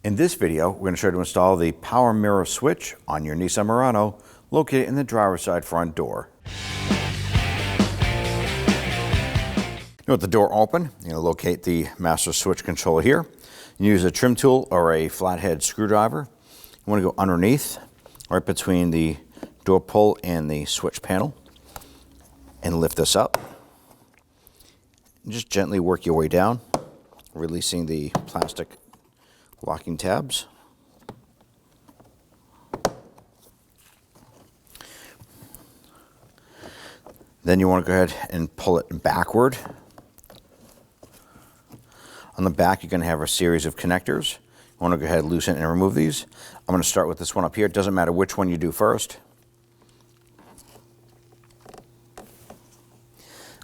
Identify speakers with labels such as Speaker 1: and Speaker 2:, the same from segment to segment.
Speaker 1: In this video, we're going to show you to install the power mirror switch on your Nissan Murano located in the driver's side front door. With the door open, you're going to locate the master switch controller here. You use a trim tool or a flathead screwdriver. You want to go underneath, right between the door pull and the switch panel, and lift this up. And just gently work your way down, releasing the plastic locking tabs. Then you want to go ahead and pull it backward. On the back, you're going to have a series of connectors. You want to go ahead and loosen and remove these. I'm going to start with this one up here. It doesn't matter which one you do first.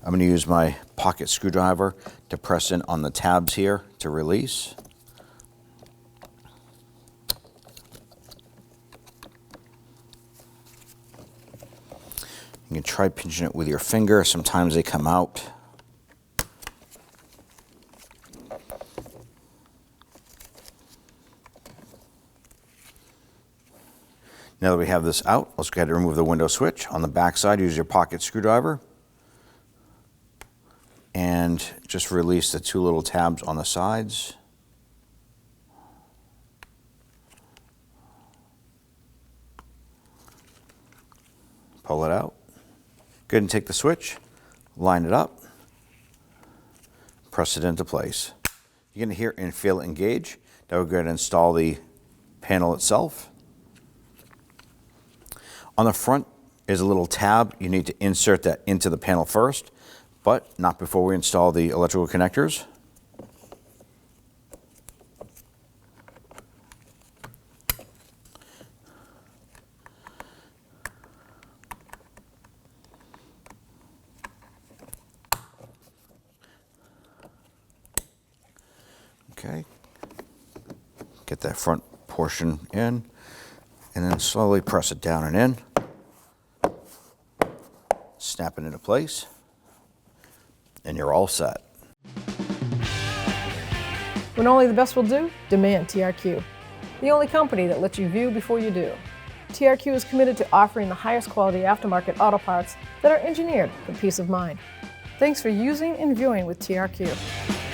Speaker 1: I'm going to use my pocket screwdriver to press in on the tabs here to release. You can try pinching it with your finger. Sometimes they come out. Now that we have this out, let's go ahead and remove the window switch. On the back side, use your pocket screwdriver and just release the two little tabs on the sides. Pull it out. Go ahead and take the switch, line it up, press it into place. You're going to hear and feel it engage. Now we'll go ahead and install the panel itself. On the front is a little tab. You need to insert that into the panel first, but not before we install the electrical connectors. Okay, get that front portion in, and then slowly press it down and in. Snap it into place, and you're all set.
Speaker 2: When only the best will do, demand TRQ. The only company that lets you view before you do. TRQ is committed to offering the highest quality aftermarket auto parts that are engineered for peace of mind. Thanks for using and viewing with TRQ.